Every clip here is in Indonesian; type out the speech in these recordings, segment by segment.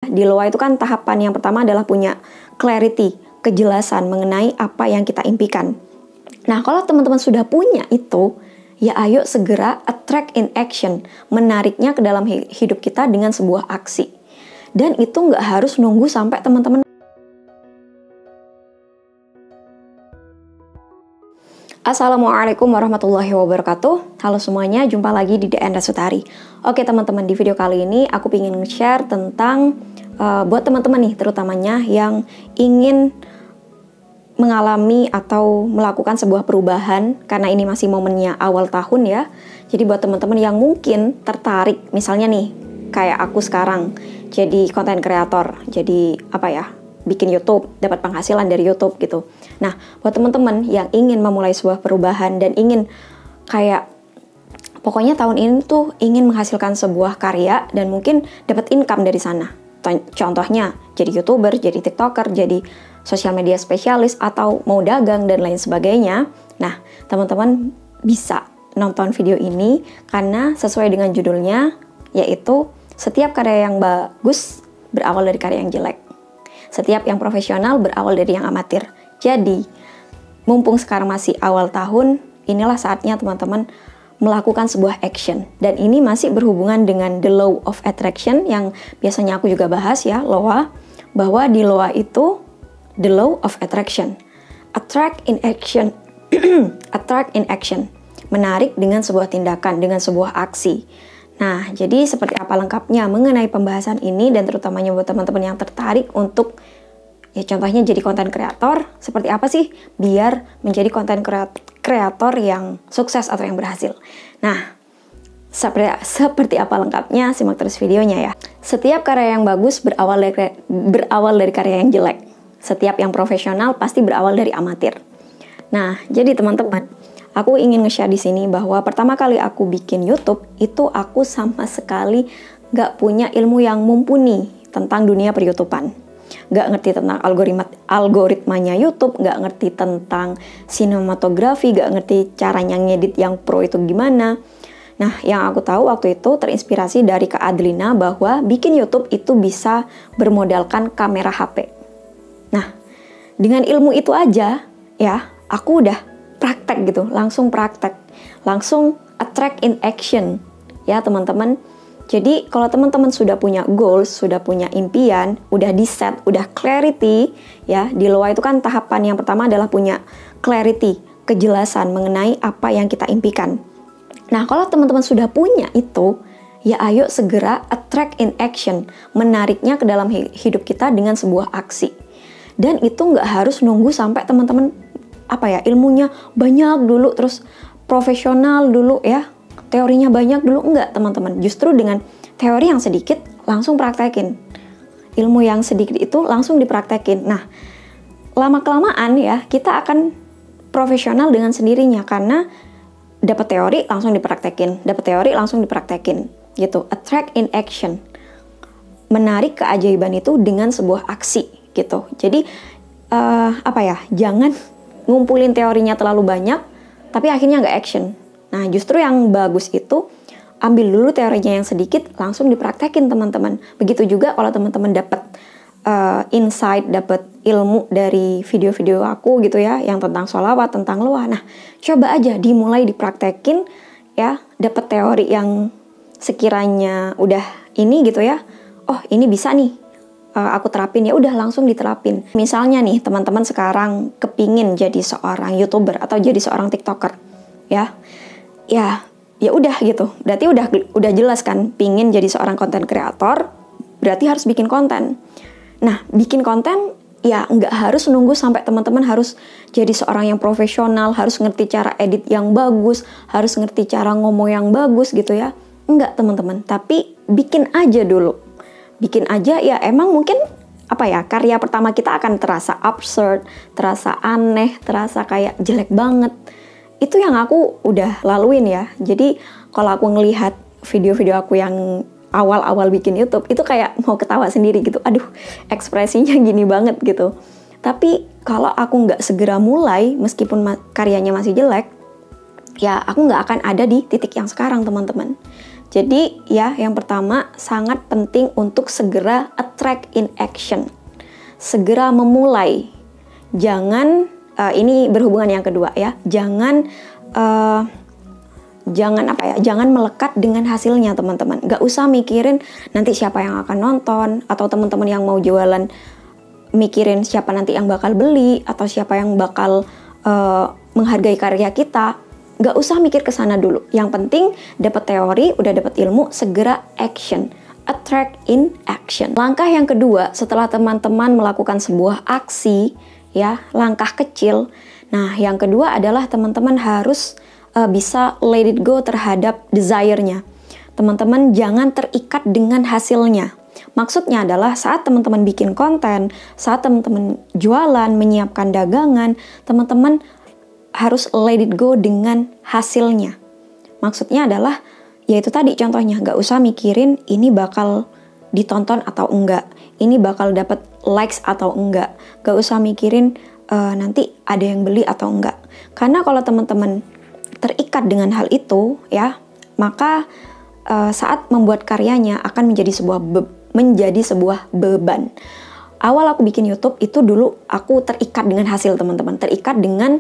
Di LOA itu kan tahapan yang pertama adalah punya clarity, kejelasan mengenai apa yang kita impikan. Nah, kalau teman-teman sudah punya itu, ya ayo segera attract in action, menariknya ke dalam hidup kita dengan sebuah aksi. Dan itu nggak harus nunggu sampai teman-teman. Assalamualaikum warahmatullahi wabarakatuh. Halo semuanya, jumpa lagi di DN Sutari. Oke teman-teman, di video kali ini aku ingin share tentang buat teman-teman nih, terutamanya yang ingin mengalami atau melakukan sebuah perubahan, karena ini masih momennya awal tahun ya. Jadi buat teman-teman yang mungkin tertarik, misalnya nih kayak aku sekarang jadi content creator, jadi bikin YouTube, dapat penghasilan dari YouTube gitu. Nah, buat teman-teman yang ingin memulai sebuah perubahan dan ingin kayak pokoknya tahun ini tuh ingin menghasilkan sebuah karya dan mungkin dapat income dari sana. Contohnya jadi YouTuber, jadi TikToker, jadi sosial media spesialis atau mau dagang dan lain sebagainya. Nah, teman-teman bisa nonton video ini karena sesuai dengan judulnya, yaitu setiap karya yang bagus berawal dari karya yang jelek. Setiap yang profesional berawal dari yang amatir. Jadi, mumpung sekarang masih awal tahun, inilah saatnya teman-teman melakukan sebuah action. Dan ini masih berhubungan dengan the law of attraction yang biasanya aku juga bahas ya, LOA. Bahwa di LOA itu the law of attraction. Attract in action. Attract in action. Menarik dengan sebuah tindakan, dengan sebuah aksi. Nah, jadi seperti apa lengkapnya mengenai pembahasan ini dan terutamanya buat teman-teman yang tertarik untuk ya contohnya jadi konten kreator, seperti apa sih biar menjadi konten kreator yang sukses atau yang berhasil. Nah, seperti apa lengkapnya, simak terus videonya ya. Setiap karya yang bagus berawal dari karya yang jelek. Setiap yang profesional pasti berawal dari amatir. Nah, jadi teman-teman, aku ingin nge-share di sini bahwa pertama kali aku bikin YouTube, itu aku sama sekali gak punya ilmu yang mumpuni tentang dunia per-YouTubean. Gak ngerti tentang algoritmanya YouTube, gak ngerti tentang sinematografi, gak ngerti caranya ngedit yang pro itu gimana. Nah, yang aku tahu waktu itu terinspirasi dari Kak Adlina bahwa bikin YouTube itu bisa bermodalkan kamera HP. Nah, dengan ilmu itu aja, ya, aku udah praktek gitu, langsung praktek, langsung attract in action, ya teman-teman. Jadi kalau teman-teman sudah punya goals, sudah punya impian, udah di set, udah clarity, ya di LOA itu kan tahapan yang pertama adalah punya clarity, kejelasan mengenai apa yang kita impikan. Nah kalau teman-teman sudah punya itu, ya ayo segera attract in action, menariknya ke dalam hidup kita dengan sebuah aksi. Dan itu nggak harus nunggu sampai teman-teman ilmunya banyak dulu, terus profesional dulu ya, teorinya banyak dulu, enggak teman-teman. Justru dengan teori yang sedikit langsung praktekin, ilmu yang sedikit itu langsung dipraktekin. Nah, lama-kelamaan ya kita akan profesional dengan sendirinya karena dapat teori langsung dipraktekin, dapat teori langsung dipraktekin gitu. Attract in action, menarik keajaiban itu dengan sebuah aksi gitu. Jadi jangan ngumpulin teorinya terlalu banyak, tapi akhirnya nggak action. Nah, justru yang bagus itu, ambil dulu teorinya yang sedikit, langsung dipraktekin teman-teman. Begitu juga kalau teman-teman dapat insight, dapat ilmu dari video-video aku gitu ya, yang tentang sholawat, tentang LOA. Nah, coba aja dimulai dipraktekin ya, dapat teori yang sekiranya udah ini gitu ya, oh ini bisa nih, aku terapin, ya udah langsung diterapin. Misalnya nih teman-teman sekarang kepingin jadi seorang YouTuber atau jadi seorang TikToker, ya udah gitu. Berarti udah jelas kan, pingin jadi seorang konten kreator, berarti harus bikin konten. Nah, bikin konten ya nggak harus nunggu sampai teman-teman harus jadi seorang yang profesional, harus ngerti cara edit yang bagus, harus ngerti cara ngomong yang bagus gitu ya. Enggak teman-teman, tapi bikin aja dulu. Bikin aja ya, emang mungkin karya pertama kita akan terasa absurd, terasa aneh, terasa kayak jelek banget. Itu yang aku udah laluin ya. Jadi kalau aku ngelihat video-video aku yang awal-awal bikin YouTube, itu kayak mau ketawa sendiri gitu. Aduh, ekspresinya gini banget gitu. Tapi kalau aku nggak segera mulai, meskipun karyanya masih jelek, ya aku nggak akan ada di titik yang sekarang teman-teman. Jadi ya, yang pertama sangat penting untuk segera attract in action. Segera memulai. Jangan, ini berhubungan yang kedua ya. Jangan melekat dengan hasilnya teman-teman. Gak usah mikirin nanti siapa yang akan nonton, atau teman-teman yang mau jualan mikirin siapa nanti yang bakal beli, atau siapa yang bakal menghargai karya kita. Gak usah mikir ke sana dulu. Yang penting dapat teori, udah dapat ilmu, segera action. Attract in action. Langkah yang kedua, setelah teman-teman melakukan sebuah aksi, ya, langkah kecil. Nah, yang kedua adalah teman-teman harus bisa let it go terhadap desire-nya. Teman-teman jangan terikat dengan hasilnya. Maksudnya adalah saat teman-teman bikin konten, saat teman-teman jualan, menyiapkan dagangan, teman-teman harus let it go dengan hasilnya. Maksudnya adalah, yaitu tadi contohnya, gak usah mikirin ini bakal ditonton atau enggak, ini bakal dapat likes atau enggak. Gak usah mikirin nanti ada yang beli atau enggak. Karena kalau teman-teman terikat dengan hal itu, ya, maka saat membuat karyanya akan menjadi sebuah beban. Awal aku bikin YouTube itu dulu aku terikat dengan hasil teman-teman, terikat dengan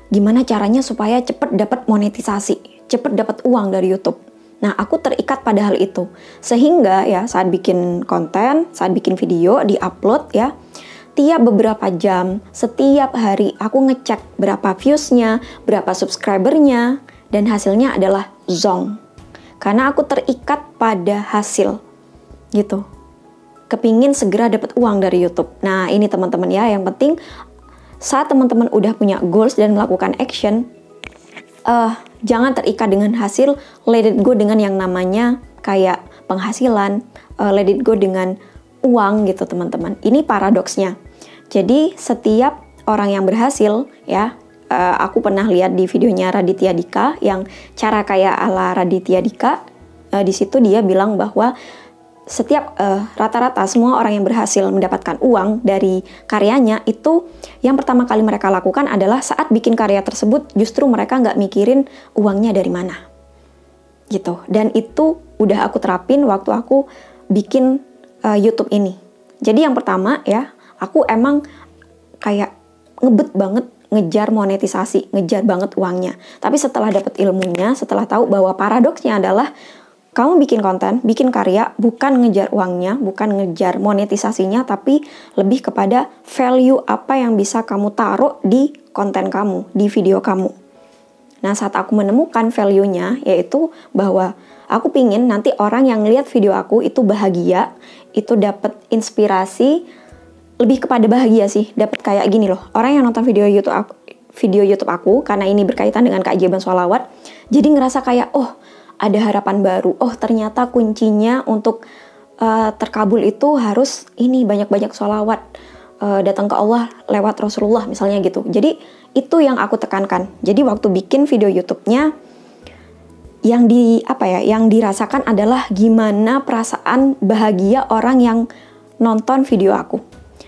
gimana caranya supaya cepet dapat monetisasi, cepet dapat uang dari YouTube. Nah, aku terikat pada hal itu. Sehingga ya saat bikin konten, saat bikin video, di-upload ya, tiap beberapa jam, setiap hari aku ngecek berapa views-nya, berapa subscriber-nya, dan hasilnya adalah zong. Karena aku terikat pada hasil, gitu. Kepingin segera dapat uang dari YouTube. Nah, ini teman-teman ya, yang penting saat teman-teman udah punya goals dan melakukan action, jangan terikat dengan hasil, let it go dengan yang namanya kayak penghasilan, let it go dengan uang gitu teman-teman. Ini paradoksnya. Jadi setiap orang yang berhasil ya, aku pernah lihat di videonya Raditya Dika yang cara kaya ala Raditya Dika, di situ dia bilang bahwa setiap rata-rata semua orang yang berhasil mendapatkan uang dari karyanya itu yang pertama kali mereka lakukan adalah saat bikin karya tersebut justru mereka nggak mikirin uangnya dari mana gitu. Dan itu udah aku terapin waktu aku bikin YouTube ini. Jadi yang pertama ya, aku emang kayak ngebet banget ngejar monetisasi, ngejar banget uangnya. Tapi setelah dapat ilmunya, setelah tahu bahwa paradoksnya adalah kamu bikin konten, bikin karya, bukan ngejar uangnya, bukan ngejar monetisasinya, tapi lebih kepada value apa yang bisa kamu taruh di konten kamu, di video kamu. Nah, saat aku menemukan value-nya, yaitu bahwa aku pingin nanti orang yang lihat video aku itu bahagia, itu dapat inspirasi, lebih kepada bahagia sih, dapat kayak gini loh. Orang yang nonton video YouTube aku, karena ini berkaitan dengan keajaiban sholawat, jadi ngerasa kayak, oh, ada harapan baru. Oh, ternyata kuncinya untuk terkabul itu harus ini banyak-banyak sholawat, datang ke Allah lewat Rasulullah misalnya gitu. Jadi itu yang aku tekankan. Jadi waktu bikin video YouTube-nya yang dirasakan adalah gimana perasaan bahagia orang yang nonton video aku.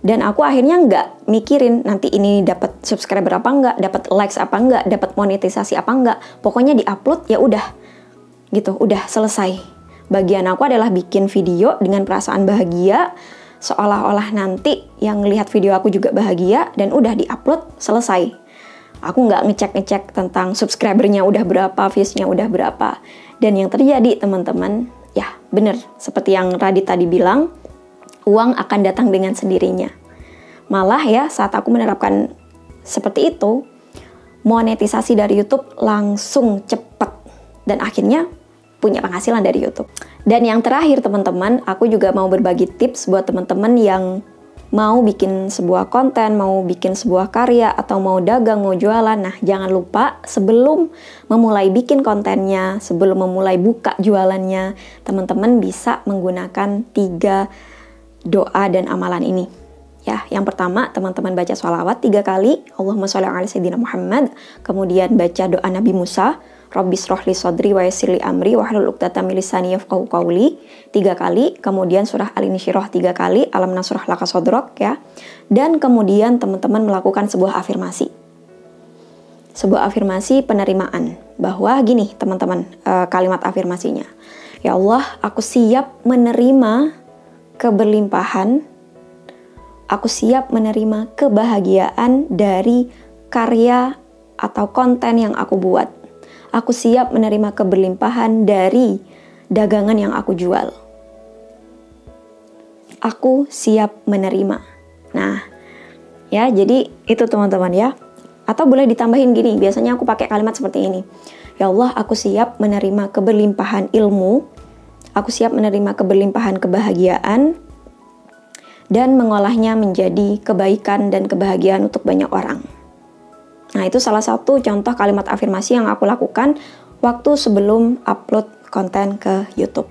Dan aku akhirnya nggak mikirin nanti ini dapat subscriber apa enggak, dapat likes apa enggak, dapat monetisasi apa enggak. Pokoknya di-upload ya udah. Gitu, udah selesai. Bagian aku adalah bikin video dengan perasaan bahagia, seolah-olah nanti yang lihat video aku juga bahagia, dan udah di-upload, selesai. Aku nggak ngecek-ngecek tentang subscribernya udah berapa, viewsnya udah berapa. Dan yang terjadi teman-teman, ya bener, seperti yang Radit tadi bilang, uang akan datang dengan sendirinya. Malah ya, saat aku menerapkan seperti itu, monetisasi dari YouTube langsung cepet. Dan akhirnya punya penghasilan dari YouTube. Dan yang terakhir teman-teman, aku juga mau berbagi tips buat teman-teman yang mau bikin sebuah konten, mau bikin sebuah karya, atau mau dagang, mau jualan. Nah, jangan lupa sebelum memulai bikin kontennya, sebelum memulai buka jualannya, teman-teman bisa menggunakan 3 doa dan amalan ini. Ya, yang pertama teman-teman baca sholawat 3 kali, Allahumma sholli ala sayyidina Muhammad, kemudian baca doa Nabi Musa, Rabbi shrahli sodri wa yassirli amri wahlul 'uqdatam min lisani yafqahu qawli 3 kali, kemudian surah Al-Insyirah 3 kali, Alam nashrah laka sodrok ya. Dan kemudian teman-teman melakukan sebuah afirmasi. Sebuah afirmasi penerimaan bahwa gini teman-teman, kalimat afirmasinya. Ya Allah, aku siap menerima keberlimpahan. Aku siap menerima kebahagiaan dari karya atau konten yang aku buat. Aku siap menerima keberlimpahan dari dagangan yang aku jual. Aku siap menerima. Nah, ya, jadi itu teman-teman ya. Atau boleh ditambahin gini, biasanya aku pakai kalimat seperti ini. Ya Allah, aku siap menerima keberlimpahan ilmu. Aku siap menerima keberlimpahan kebahagiaan dan mengolahnya menjadi kebaikan dan kebahagiaan untuk banyak orang. Nah, itu salah satu contoh kalimat afirmasi yang aku lakukan waktu sebelum upload konten ke YouTube.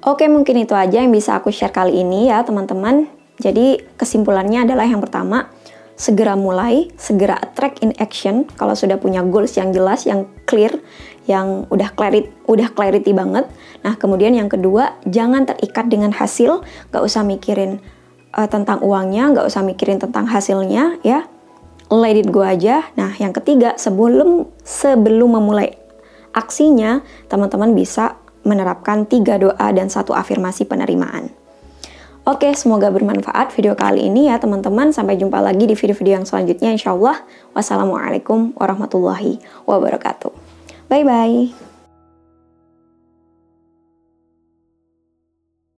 Oke, mungkin itu aja yang bisa aku share kali ini ya teman-teman. Jadi kesimpulannya adalah yang pertama, segera mulai, segera attract in action kalau sudah punya goals yang jelas, yang clear, yang udah clarity banget. Nah, kemudian yang kedua, jangan terikat dengan hasil, gak usah mikirin tentang uangnya, gak usah mikirin tentang hasilnya ya, let it go aja. Nah, yang ketiga, sebelum memulai aksinya, teman-teman bisa menerapkan 3 doa dan 1 afirmasi penerimaan. Oke, semoga bermanfaat video kali ini ya teman-teman. Sampai jumpa lagi di video-video yang selanjutnya insya Allah. Wassalamualaikum warahmatullahi wabarakatuh. Bye-bye.